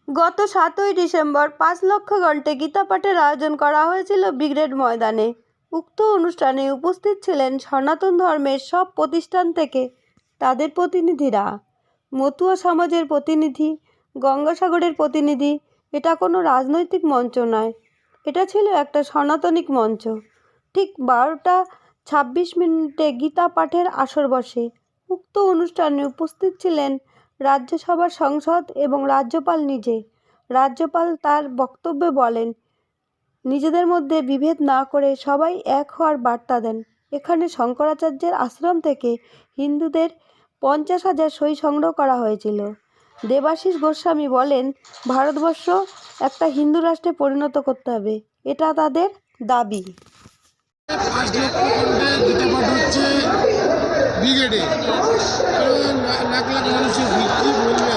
গত 7ই ডিসেম্বর 5 লক্ষ ঘণ্টে গীতা পাঠের আয়োজন করা হয়েছিল ব্রিগেড ময়দানে। উক্ত অনুষ্ঠানে উপস্থিত ছিলেন সনাতন ধর্মের সব প্রতিষ্ঠান থেকে তাদের প্রতিনিধিরা, মতুয়া সমাজের প্রতিনিধি, গঙ্গাসাগরের প্রতিনিধি। এটা কোনো রাজনৈতিক মঞ্চ নয়, এটা ছিল একটা সনাতনিক মঞ্চ। ঠিক 12:26 গীতা পাঠের আসর বসে। উক্ত অনুষ্ঠানে উপস্থিত ছিলেন রাজ্যসভার সাংসদ এবং রাজ্যপাল নিজে। রাজ্যপাল তার বক্তব্যে বলেন, নিজেদের মধ্যে বিভেদ না করে সবাই এক হওয়ার বার্তা দেন। এখানে শঙ্করাচার্যের আশ্রম থেকে হিন্দুদের 50,000 সই সংগ্রহ করা হয়েছিল। দেবাশিস গোস্বামী বলেন, ভারতবর্ষ একটা হিন্দু রাষ্ট্রে পরিণত করতে হবে, এটা তাদের দাবি। 5 লক্ষ ঘন্টায় গীতা পাঠ হচ্ছে ব্রিগেডে, লাখ লাখ মানুষের ভিড়, কী বলবে?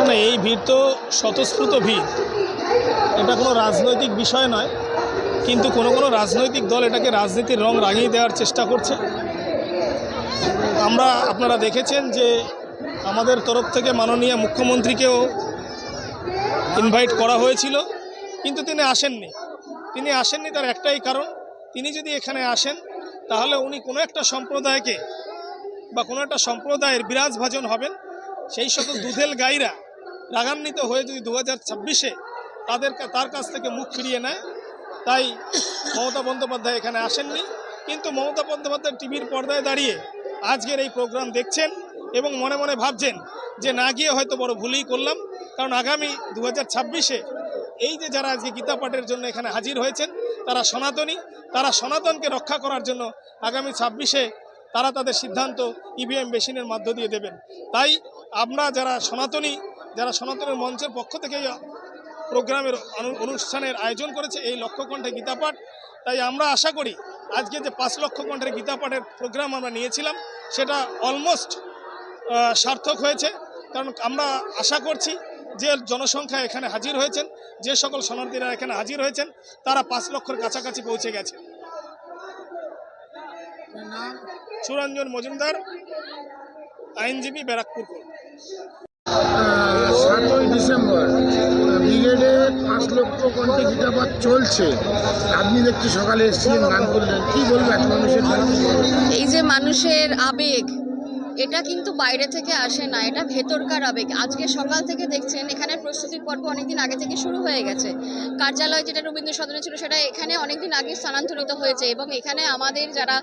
না, এই ভিড় তো স্বতঃস্ফূর্ত ভিড়, এটা কোনো রাজনৈতিক বিষয় নয়, কিন্তু কোনো কোনো রাজনৈতিক দল এটাকে রাজনীতির রং রাঙিয়ে দেওয়ার চেষ্টা করছে। আপনারা দেখেছেন যে আমাদের তরফ থেকে মাননীয় মুখ্যমন্ত্রীকেও ইনভাইট করা হয়েছিল, কিন্তু তিনি আসেননি। তার একটাই কারণ, তিনি যদি এখানে আসেন তাহলে উনি কোনো একটা সম্প্রদায়কে বা কোনো একটা সম্প্রদায়ের বিরাজভাজন হবেন। সেই সকল দুধেল গাইরা রাগান্বিত হয়ে যদি 2026-এ তার কাছ থেকে মুখ ফিরিয়ে নেয়। তাই মমতা বন্দ্যোপাধ্যায় এখানে আসেননি, কিন্তু মমতা বন্দ্যোপাধ্যায় টিভির পর্দায় দাঁড়িয়ে আজকের এই প্রোগ্রাম দেখছেন এবং মনে মনে ভাবছেন যে না গিয়ে হয়তো বড় ভুলই করলাম, কারণ আগামী 2026-এ এই যে যারা আজকে গীতা পাঠের জন্য এখানে হাজির হয়েছেন তারা সনাতনী, তারা সনাতনকে রক্ষা করার জন্য আগামী 26-এ তারা তাদের সিদ্ধান্ত ইভিএম মেশিনের মধ্য দিয়ে দেবেন। তাই আমরা যারা সনাতনের মঞ্চের পক্ষ থেকে প্রোগ্রামের অনুষ্ঠানের আয়োজন করেছে এই লক্ষ্যকণ্ঠে গীতা পাঠ, তাই আমরা আশা করি আজকে যে 5 লক্ষ কণ্ঠের গীতা পাঠের প্রোগ্রাম আমরা নিয়েছিলাম সেটা অলমোস্ট সার্থক হয়েছে। কারণ আমরা আশা করছি যে জনসংখ্যা এখানে হাজির হয়েছেন, যে সকল শরণার্থীরা এখানে হাজির হয়েছেন তারা 5 লক্ষের কাছাকাছি পৌঁছে গেছে। সুরঞ্জন মজুমদার, আইনজীবী, ব্যারাকপুর। 7ই ডিসেম্বর ব্রিগেডে 5 লক্ষ ঘন্টে গীতা পাঠ চলছে। আপনি দেখছি সকালে এসেছিলেন, গান করলেন, কি বলবেন মানুষের? এই যে মানুষের আবেগ, এটা কিন্তু বাইরে থেকে আসে না, এটা ভেতরকার আবেগ। আজকে সকাল থেকে দেখছেন এখানে প্রস্তুতির পর্ব অনেকদিন আগে থেকে শুরু হয়ে গেছে। কার্যালয় যেটা রবীন্দ্র সদনে ছিল সেটা এখানে অনেকদিন আগে স্থানান্তরিত হয়েছে, এবং এখানে আমাদের যারা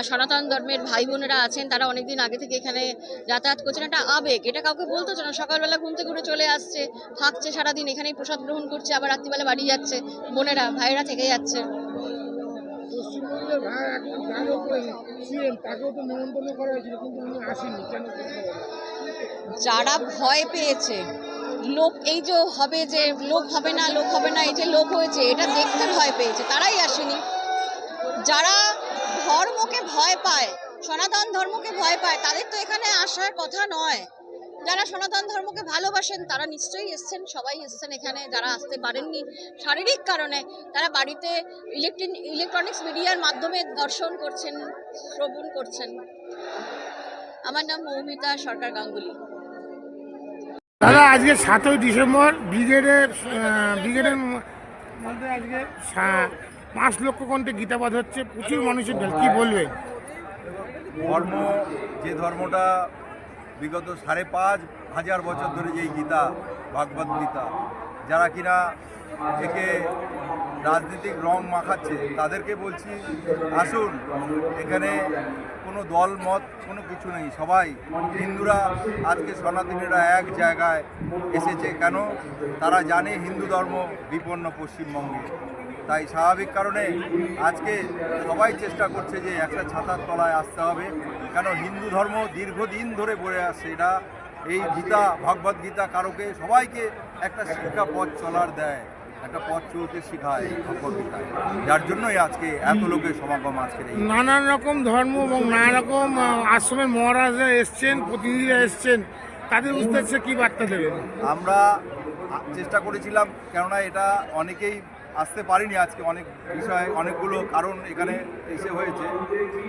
সনাতন ধর্মের ভাই বোনেরা আছেন তারা অনেকদিন আগে থেকে এখানে যাতায়াত করছেন। একটা আবেগ, এটা কাউকে বলতে হচ্ছে না। সকালবেলা ঘুম থেকে উঠে চলে আসছে, থাকছে সারাদিন এখানেই প্রসাদ গ্রহণ করছে, আবার রাত্রিবেলা বাড়ি যাচ্ছে, বোনেরা ভাইয়েরা থেকে যাচ্ছে। পশ্চিমবঙ্গের ভাই এখন গানও করেছিলেন, তাকেও তো নিমন্ত্রণ করা হয়েছিল, কিন্তু উনি আসেননি কেন? যারা ভয় পেয়েছে, লোক এই যে হবে, যে লোক হবে না, এই যে লোক হয়েছে এটা দেখতে ভয় পেয়েছে, তারাই আসেনি। যারা ধর্মকে ভয় পায়, সনাতন ধর্মকে ভয় পায়, তাদের তো এখানে আসার কথা নয়। যারা সনাতন ধর্মকে ভালোবাসেন তারা নিশ্চয়ই এসছেন, সবাই এসছেন এখানে। যারা আসতে পারেননি শারীরিক কারণে, তারা বাড়িতে ইলেকট্রনিক্স মিডিয়ার মাধ্যমে দর্শন করছেন, শ্রবণ করছেন। আমার নাম মৌমিতা সরকার গাঙ্গুলি। দাদা, আজকে 7ই ডিসেম্বর ব্রিগেডের মধ্যে আজকে 5 লক্ষ ঘন্টে গীতা পাঠ হচ্ছে, প্রচুর মানুষের ঢল, কি বলবে? যে ধর্মটা বিগত 5,500 বছর ধরে যেই গীতা, ভাগবত গীতা, যারা কিনা একে রাজনৈতিক রং মাখাচ্ছে তাদেরকে বলছি আসুন, এখানে কোনো দল মত কোনো কিছু নেই, সবাই হিন্দুরা আজকে সনাতনীরা এক জায়গায় এসেছে। কেন? তারা জানে হিন্দু ধর্ম বিপন্ন পশ্চিমবঙ্গে, তাই স্বাভাবিক কারণে আজকে সবাই চেষ্টা করছে যে একটা ছাতার তলায় আসতে হবে। কেন? হিন্দু ধর্ম দীর্ঘদিন ধরে বয়ে আসছে, এটা এই গীতা, ভগবত গীতা কারোকে সবাইকে একটা শিক্ষা পথ চলার দেয়, একটা পথ চলতে শেখায় ভগবদ্গীতায়, যার জন্যই আজকে এত লোকের সমাগম। আজকে নানান রকম ধর্ম এবং নানা রকম আশ্রমের মহারাজরা এসছেন, প্রতিনিধিরা এসছেন, তাদের উদ্দেশ্যে কি বার্তা দেবেন? আমরা চেষ্টা করেছিলাম, কেননা এটা অনেকেই আসতে পারিনি আজকে, অনেক বিষয় অনেকগুলো কারণ এখানে এসে হয়েছে,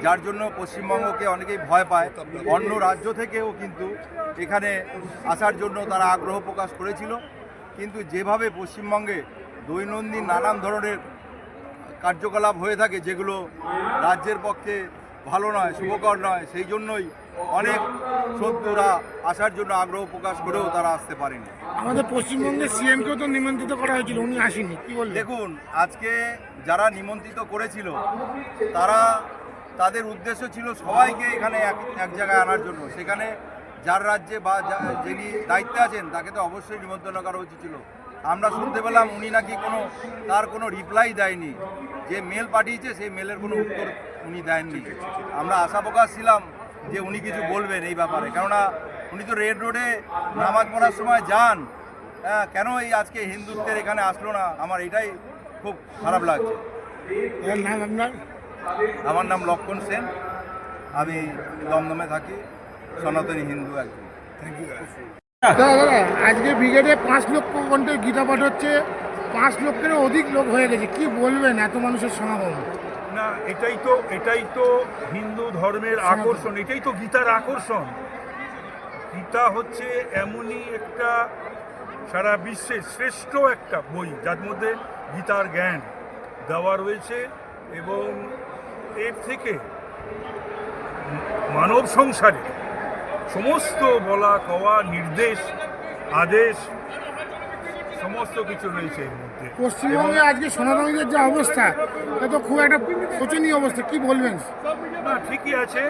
যার জন্য পশ্চিমবঙ্গকে অনেকেই ভয় পায়। অন্য রাজ্য থেকেও কিন্তু এখানে আসার জন্য তারা আগ্রহ প্রকাশ করেছিল, কিন্তু যেভাবে পশ্চিমবঙ্গে দৈনন্দিন নানান ধরনের কার্যকলাপ হয়ে থাকে যেগুলো রাজ্যের পক্ষে ভালো নয়, শুভকর নয়, সেই জন্যই অনেক সত্যরা আসার জন্য আগ্রহ প্রকাশ করেও তারা আসতে পারেনি। আমাদের পশ্চিমবঙ্গের সিএমকেও তো নিমন্ত্রিত করা হয়েছিল, উনি আসেনি, কি বলবেন? দেখুন, আজকে যারা নিমন্ত্রিত করেছিল তারা তাদের উদ্দেশ্য ছিল সবাইকে এখানে এক জায়গায় আনার জন্য। সেখানে যার রাজ্যে বা যিনি দায়িত্বে আছেন তাকে তো অবশ্যই নিমন্ত্রণ করা উচিত ছিল। আমরা শুনতে পেলাম উনি নাকি তার কোনো রিপ্লাই দেয়নি, যে মেল পাঠিয়েছে সেই মেলের কোনো উত্তর উনি দেননি। আমরা আশা প্রকাশ ছিলাম যে উনি কিছু বলবেন এই ব্যাপারে, কেননা উনি তো রেড রোডে নামাজ পড়ার সময় যান। হ্যাঁ, কেন এই আজকে হিন্দুত্বের এখানে আসলো না, আমার এটাই খুব খারাপ লাগছে। আমার নাম লক্ষণ সেন, আমি দমদমে থাকি, সনাতনী হিন্দু একজন। দাদা, আজকে ব্রিগেডে 5 লক্ষ কণ্ঠে গীতা পাঠ হচ্ছে, 5 লক্ষেরও অধিক লোক হয়ে গেছে, কি বলবেন এত মানুষের সমাগম? না, এটাই তো হিন্দু ধর্মের আকর্ষণ, এটাই তো গীতার আকর্ষণ। গীতা হচ্ছে এমনই একটা সারা বিশ্বের শ্রেষ্ঠ একটা বই, যার মধ্যে গীতার জ্ঞান দেওয়া রয়েছে, এবং এর থেকে মানব সংসারে সমস্ত বলা কওয়া, নির্দেশ, আদেশ সমস্ত কিছু রয়েছে এর মধ্যে। পশ্চিমবঙ্গে আজকে সনাতনীদের যে অবস্থা, তা তো খুব একটা শোচনীয় অবস্থা, কি বলবেন? না, ঠিকই আছে,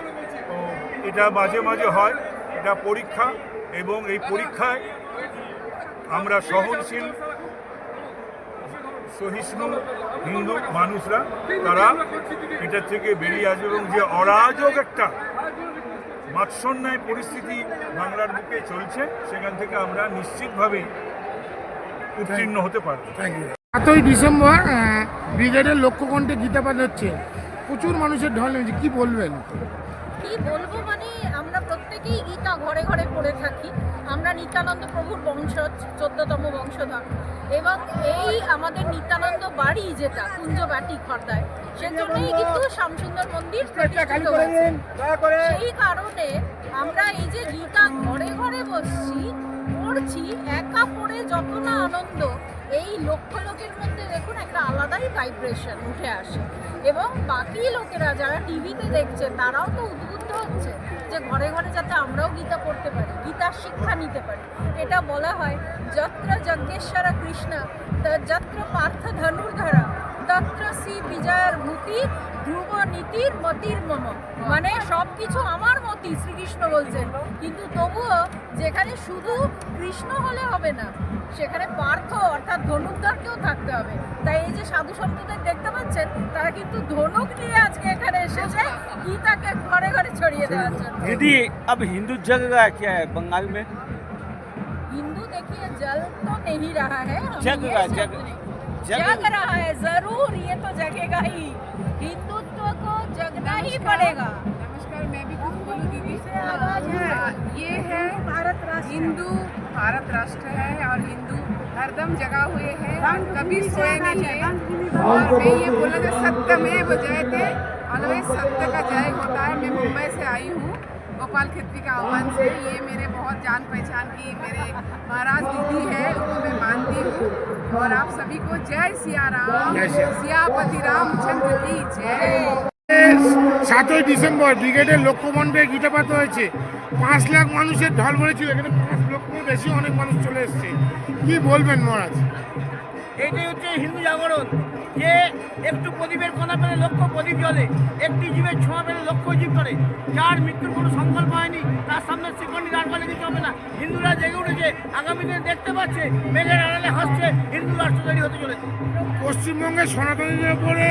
এটা মাঝে মাঝে হয়, এটা পরীক্ষা, এবং এই পরীক্ষায় আমরা সহনশীল সহিষ্ণু হিন্দু মানুষরা তারা এটা থেকে বেরিয়ে আসবে, এবং যে অরাজক একটা মাৎসন্যায় পরিস্থিতি বাংলার বুকে চলছে সেখান থেকে আমরা নিশ্চিতভাবে উত্তীর্ণ হতে পারব। 7ই ডিসেম্বর ব্রিগেডের লক্ষ্য কণ্ঠে গীতা পাঠ হচ্ছে, প্রচুর মানুষের ঢল নেমেছে, কি বলবেন? কি বলবো, মানে আমরা প্রত্যেকেই গীতা ঘরে ঘরে পড়ে থাকি। আমরা নিত্যানন্দ প্রভুর বংশজ, 14তম বংশধর, এবং এই আমাদের নিত্যানন্দ বাড়ি যেটা কুঞ্জবাটি খর্দায়, সেজন্যই কিন্তু শ্যামসুন্দর মন্দির প্রতিষ্ঠিত হয়েছে। সেই কারণে আমরা এই যে গীতা ঘরে ঘরে বসছি, পড়ছি, একা পড়ে যত না আনন্দ, এই লক্ষ লোকের মধ্যে দেখুন একটা আলাদাই ভাইব্রেশন উঠে আসে, এবং বাকি লোকেরা যারা টিভিতে দেখছে তারাও তো উদ্বুদ্ধ হচ্ছে যে ঘরে ঘরে যাতে আমরাও গীতা পড়তে পারি, গীতার শিক্ষা নিতে পারি। এটা বলা হয়, যত্র যজ্ঞেশ্বর কৃষ্ণ যত্র পার্থ ধনুর্ধরা তত্র শ্রী বিজয়ের ভূতি ধ্রুব নীতির মতির মম। মানে সব কিছু আমার মতি, শ্রীকৃষ্ণ বলছেন, কিন্তু তবুও যেখানে শুধু কৃষ্ণ হলে হবে না, সেখানে পার্থ অর্থাৎ ধনুকধরকেও থাকতে হবে। তাই এই যে সাধু সন্তদের দেখতে পাচ্ছেন, তারা কিন্তু ধনুক নিয়ে আজকে এখানে এসেছে গীতাকে ঘরে ঘরে ছড়িয়ে দেওয়ার জন্য। दीदी, अब हिंदू जग रहा है क्या है बंगाल में? हिंदू देखिए जल तो नहीं रहा है, जग रहा है, जग रहा है जरूर, ये तो जगेगा ही, हिंदुत्व को जगना ही पड़ेगा। नमस्कार, मैं भी कुछ बोलूँ दीदी। ये है भारत राष्ट्र, हिंदू भारत राष्ट्र है, और हिंदू हरदम जगा हुए हैं, कभी सोए नहीं है। और मैं ये बोला जो सत्यमेव जयते, ऑलवेज सत्य का जय होता है। मैं मुंबई से आई हूँ, गोपाल खत्री का आह्वान से। ये मेरे बहुत जान पहचान की मेरे महाराज दीदी है, उनको मैं मानती हूँ। और आप सभी को जय सिया राम, सियापति रामचंद्र की जय। 7ই ডিসেম্বর ব্রিগেডের লক্ষ্য কণ্ঠে গীতা পাঠ হয়েছে, 5 লাখ মানুষের ঢল পড়েছিল, এখানে 5 লক্ষের বেশি অনেক মানুষ চলে এসছে, কি বলবেন মহারাজ? এটাই হচ্ছে হিন্দু জাগরণ, যে একটু প্রদীপের কোনা পেলে লক্ষ প্রদীপ জ্বলে, একটি জীবের ছোঁয়া পেলে লক্ষ জীব করে, যার মৃত্যুর কোনো সংকল্প হয়নি তার সামনে শিকড়ি দাঁড় করলে কিছু হবে না। হিন্দুরা জেগে উঠেছে, আগামী দিনে দেখতে পাচ্ছে মেঘের আড়ালে হাসছে, হিন্দু রাষ্ট্র তৈরি হতে চলেছে। পশ্চিমবঙ্গের সনাতনীদের উপরে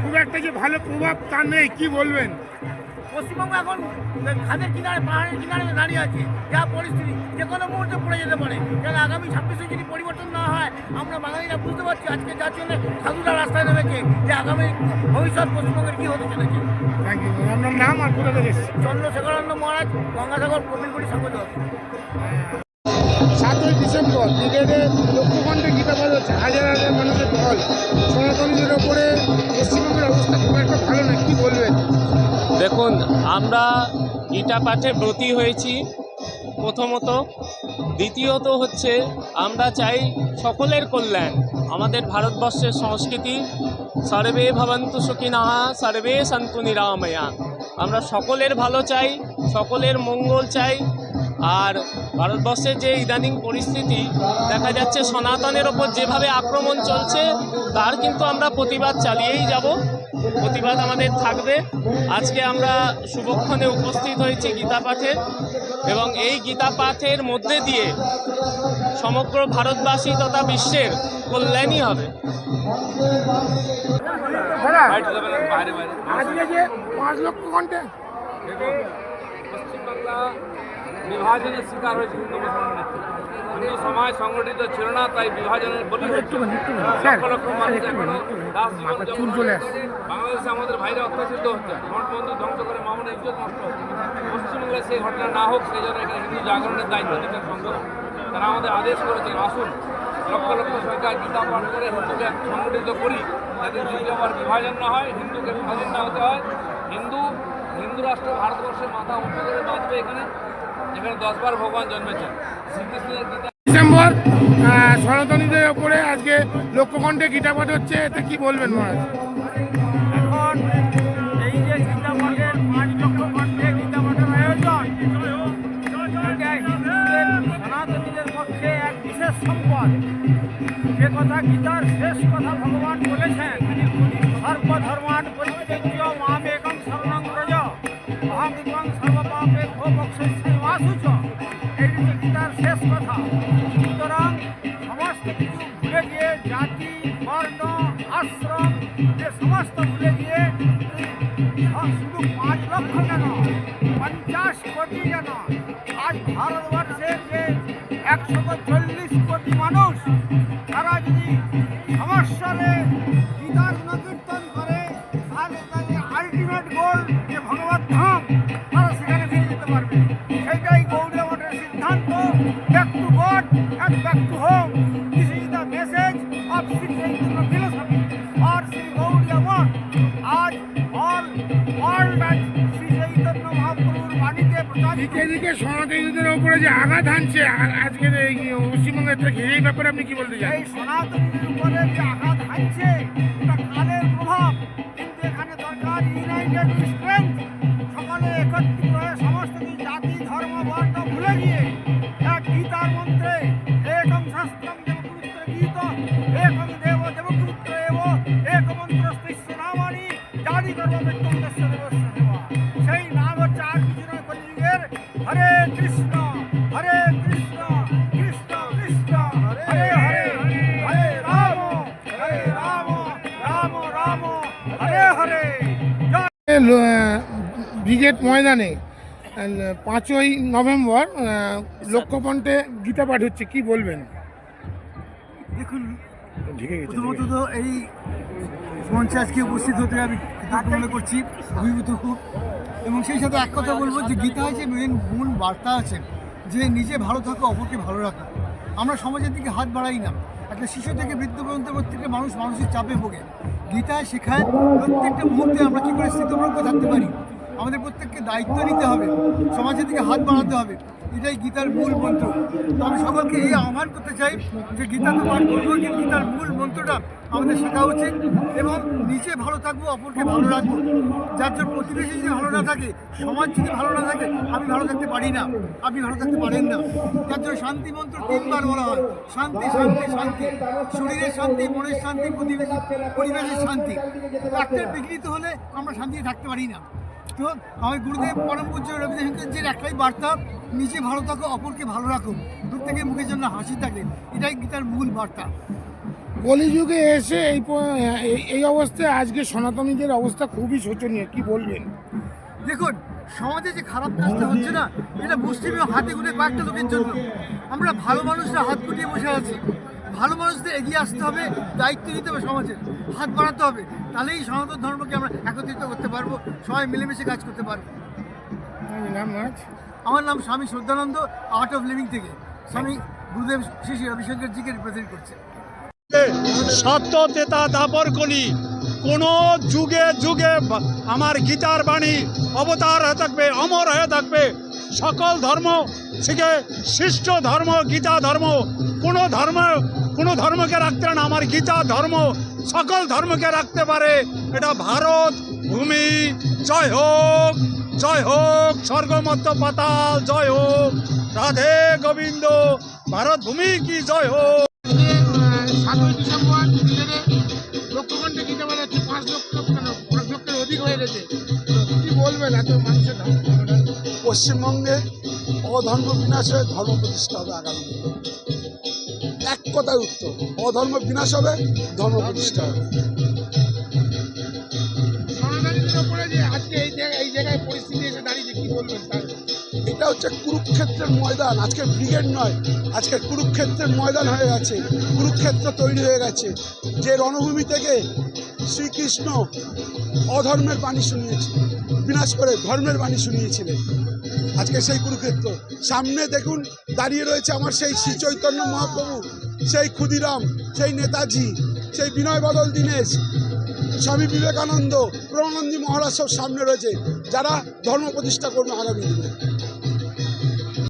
খুব একটা যে ভালো প্রভাব তা নেই, কি বলবেন? পশ্চিমবঙ্গ এখন খাদের কিনারে পাহাড়ের কিনারে দাঁড়িয়ে আছে, যা পরিস্থিতি যে কোনো মুহূর্তে পড়ে যেতে পারে। কারণ আগামী 26-এ যদি পরিবর্তন না হয়, আমরা বাঙালিরা বুঝতে পারছি আজকে যার জন্য সাধুরা রাস্তায় নেমেছে যে আগামী ভবিষ্যৎ পশ্চিমবঙ্গের কী হতে চলেছে। Thank you. আপনার নাম আর কোথা থেকে এসেছেন? চন্দ্রশেখরানন্দ মহারাজ, গঙ্গাসাগর প্রবীণগুড়ি সংগঠন। 7ই ডিসেম্বর ব্রিগেডে লক্ষ্যখণ্ডে গীতাপাঠ হচ্ছে, হাজার হাজার মানুষের ঢল। সনাতনীদের ওপরে পশ্চিমবঙ্গের অবস্থা খুব একটা ভালো না, কি বলবেন? দেখুন, আমরা গীতা পাঠে ব্রতী হয়েছি প্রথমত। দ্বিতীয়ত হচ্ছে আমরা চাই সকলের কল্যাণ। আমাদের ভারতবর্ষের সংস্কৃতি সর্বে ভবন্তু সুখিনঃ সর্বে সন্তু নিরাময়াঃ। আমরা সকলের ভালো চাই, সকলের মঙ্গল চাই। আর ভারতবর্ষের যে ইদানিং পরিস্থিতি দেখা যাচ্ছে, সনাতনের ওপর যেভাবে আক্রমণ চলছে তার কিন্তু আমরা প্রতিবাদ চালিয়েই যাব, প্রতিবাদ আমাদের থাকবে। আজকে আমরা শুভক্ষণে উপস্থিত হয়েছি গীতা পাঠে, এবং এই গীতা পাঠের মধ্যে দিয়ে সমগ্র ভারতবাসী তথা বিশ্বের কল্যাণই হবে। দাদা, আজকে যে 5 লক্ষ ঘন্টা পশ্চিমবাংলা বিভাজনের শিকার হয়েছে হিন্দু মুসলমানের। হিন্দু সমাজ সংগঠিত ছিল না, তাই বিভাজনের বলি হচ্ছে। লক্ষ লক্ষ মানুষ এখনো দাস জীবন যাপন করছে। বাংলাদেশে আমাদের ভাইরা অত্যাচারিত হচ্ছে, মঠ মন্দির ধ্বংস করে মামুনের ইজ্জত নষ্ট হচ্ছে। পশ্চিমবাংলায় সেই ঘটনা না হোক, সেই জন্য এখানে হিন্দু জাগরণের দায়িত্ব নিতেন সংগঠন। তারা আমাদের আদেশ করেছেন, আসুন লক্ষ লক্ষ সংখ্যায় গীতা পাঠ করে হিন্দুকে সংগঠিত করি, যাতে দ্বিতীয় আবার বিভাজন না হয়, হিন্দুকে স্বাধীন না হতে হয়। হিন্দু রাষ্ট্র ভারতবর্ষের মাথা উঁচু করে বাঁচবে। এখানে 10বার ভগবান জন্মেছেন। শ্রীকৃষ্ণের গীতা ডিসেম্বর সনাতনীদের ওপরে আজকে লক্ষ্যখণ্ডে গীতাপাঠ হচ্ছে, এতে কি বলবেন মহারাজ? এখন এই যে গীতা পাঠের 5 লক্ষ খণ্ডে গীতা পাঠের আয়োজন, এটা হিন্দুদের সনাতনীদের পক্ষে এক বিশেষ সম্পদ। যে কথা গীতার শেষ কথা ভগবান বলেছেন, সর্বধর্মাৎ পরিত্যাজ্য মামেকং শরণং ব্রজ অহং ত্বং সর্বপাপেভ্যো মোক্ষয়িষ্যামি মা শুচঃ। এই হচ্ছে গীতার শেষ কথা। সুতরাং সমস্ত কিছু ভুলে গিয়ে, জাতি বর্ণ আশ্রম যে সমস্ত ভুলে গিয়ে, শুধু 5 লক্ষ কেন, 50 কোটি কেন, আজ ভারতবর্ষের যে 140 কোটি মানুষ, তারা যদি সমস্যারে গীতার গুণকীর্তন করে, তাহলে তাদের আলটিমেট গোল যে ভগবত ধাম, তারা সেখানে ফিরে যেতে পারবে। সেইটাই গৌড়ীয় মঠের সিদ্ধান্ত, back to God and back to home. This is the message of Shri Chaitanya philosophy or Shri Gaudiya Math. আজ অল শ্রী চৈতন্য মহাপ্রভুর বাণীতে প্রচারিত। দিকে সনাতনীদের ওপরে যে আঘাত হানছে আজকের এই পশ্চিমবঙ্গের থেকে, এই ব্যাপারে আপনি কি বলতে চান? এই সনাতনীদের উপরে যে আঘাত হানছে, এটা কালের প্রভাব। কিন্তু এখানে দরকার ইউনাইটেড স্ট্রেংথ। সকলে একত্রিত হয়ে সমস্ত জাতি ধর্ম বর্ণ ভুলে গিয়ে এক গীতার মন্ত্রে একং শাস্ত্রং দেবপুত্র গীত একং দেব দেবপুত্র এব এক মন্ত্রস্তিস্য নামানি জাতি কর্ম ব্যক্তদেশ্য দেবস্য দেবা। সেই নাম হচ্ছে আর কিছু নয়, কলিযুগের হরে কৃষ্ণ কৃষ্ণ কৃষ্ণ হরে হরে, হরে রাম রাম রাম হরে হরে। ব্রিগেড ময়দানে 5ই নভেম্বর লক্ষ্যকণ্ঠে গীতাপাঠ হচ্ছে, কি বলবেন? দেখুন, প্রথমত তো এই মঞ্চে আজকে উপস্থিত হতে আমি মনে করছি অভিভূত খুব। এবং সেই সাথে এক কথা বলবো যে গীতায় যে মূল বার্তা আছে যে নিজে ভালো থাকো, অপরকে ভালো রাখো। আমরা সমাজের দিকে হাত বাড়াই না। একটা শিশু থেকে বৃদ্ধ পর্যন্ত প্রত্যেকটা মানুষ মানসিক চাপে ভোগে। গীতায় শেখায় প্রত্যেকটা মুহূর্তে আমরা কী করে স্থিতপ্রজ্ঞ থাকতে পারি। আমাদের প্রত্যেককে দায়িত্ব নিতে হবে, সমাজের দিকে হাত বাড়াতে হবে। এটাই গীতার মূল মন্ত্র। তো আমি সকলকে এই আহ্বান করতে চাই যে গীতা তো পাঠ করবো, কিন্তু গীতার মূল মন্ত্রটা আমাদের শেখা উচিত। এবং নিজে ভালো থাকবো, অপরকে ভালো রাখবো। যার জন্য প্রতিবেশী যদি ভালো না থাকে, সমাজ যদি ভালো না থাকে, আমি ভালো থাকতে পারি না, আপনি ভালো থাকতে পারেন না। যার জন্য শান্তি মন্ত্র 3বার বলা হয়, শান্তি শান্তি শান্তি। শরীরের শান্তি, মনের শান্তি, পরিবেশের শান্তি। একটা বিঘ্নিত হলে আমরা শান্তিতে থাকতে পারি না। তো আমার গুরুদেব পরম পূজ্য রবীন্দ্রনাথের একটাই বার্তা, নিজে ভালো থাকো, অপরকে ভালো রাখো, প্রত্যেকের মুখের জন্য হাসি থাকে। এটাই গীতার মূল বার্তা। কলিযুগে এসে এই অবস্থায় আজকে সনাতনীদের অবস্থা খুবই শোচনীয়, কি বলবেন? দেখুন, সমাজে যে খারাপ কাজটা হচ্ছে না, এটা মুসলিম হাতে গুনে কয়েকটা লোকের জন্য। আমরা ভালো মানুষরা হাত গুটিয়ে বসে আছি। ভালো মানুষদের এগিয়ে আসতে হবে, দায়িত্ব নিতে হবে, সমাজের হাত বাড়াতে হবে, তাহলেই সনাতন ধর্মকে আমরা একত্রিত করতে পারবো, সবাই মিলেমিশে কাজ করতে পারবো। আমার নাম স্বামী শ্রদ্ধানন্দ, আর্ট অফ লিভিং থেকে স্বামী গুরুদেব শ্রী শ্রী রবিশঙ্কর জিকে রিপ্রেজেন্ট করছে। সত্যতেতা দাপর কলি, কোন যুগে যুগে আমার গীতার বাণী অবতার হয়ে থাকবে, অমর হয়ে থাকবে। সকল ধর্ম থেকে শ্রেষ্ঠ ধর্ম গীতা ধর্ম। কোনো ধর্মকে রাখতে না, আমার গীতা ধর্ম সকল ধর্মকে রাখতে পারে। এটা ভারত ভূমি জয় হোক, জয় হোক, স্বর্গমত্ত পাতাল জয় হোক, রাধে গোবিন্দ, ভারত ভূমি কি জয় হোক। 7ই ডিসেম্বর ব্রিগেডে লক্ষ্যখণ্ডে গীতা বাজাচ্ছে, 5 লক্ষের অধিক হয়ে গেছে। কি বলবেন এত মানুষের পশ্চিমবঙ্গে অধর্ম বিনাশ হয়ে ধর্ম প্রতিষ্ঠা হবে আগামী দিনে। এক কথায় উত্তর, অধর্ম বিনাশ হবে, ধর্ম প্রতিষ্ঠা হবে। সনাতনীদের ওপরে যে আজকে এই জায়গায় পরিস্থিতি এসে দাঁড়িয়েছে, কি বলবেন তার? এটা হচ্ছে কুরুক্ষেত্রের ময়দান, আজকে ব্রিগেড নয়, আজকে কুরুক্ষেত্রের ময়দান হয়ে গেছে, কুরুক্ষেত্র তৈরি হয়ে গেছে। যে রণভূমি থেকে শ্রীকৃষ্ণ অধর্মের বাণী শুনিয়েছে, বিনাশ করে ধর্মের বাণী শুনিয়েছিলেন, আজকে সেই কুরুক্ষেত্র। সামনে দেখুন দাঁড়িয়ে রয়েছে আমার সেই শ্রী চৈতন্য মহাপ্রভু, সেই ক্ষুদিরাম, সেই নেতাজি, সেই বিনয় বদল দীনেশ, স্বামী বিবেকানন্দ, প্রণানন্দী মহারাজ সব সামনে রয়েছে, যারা ধর্ম প্রতিষ্ঠা করবে আগামী দিনে।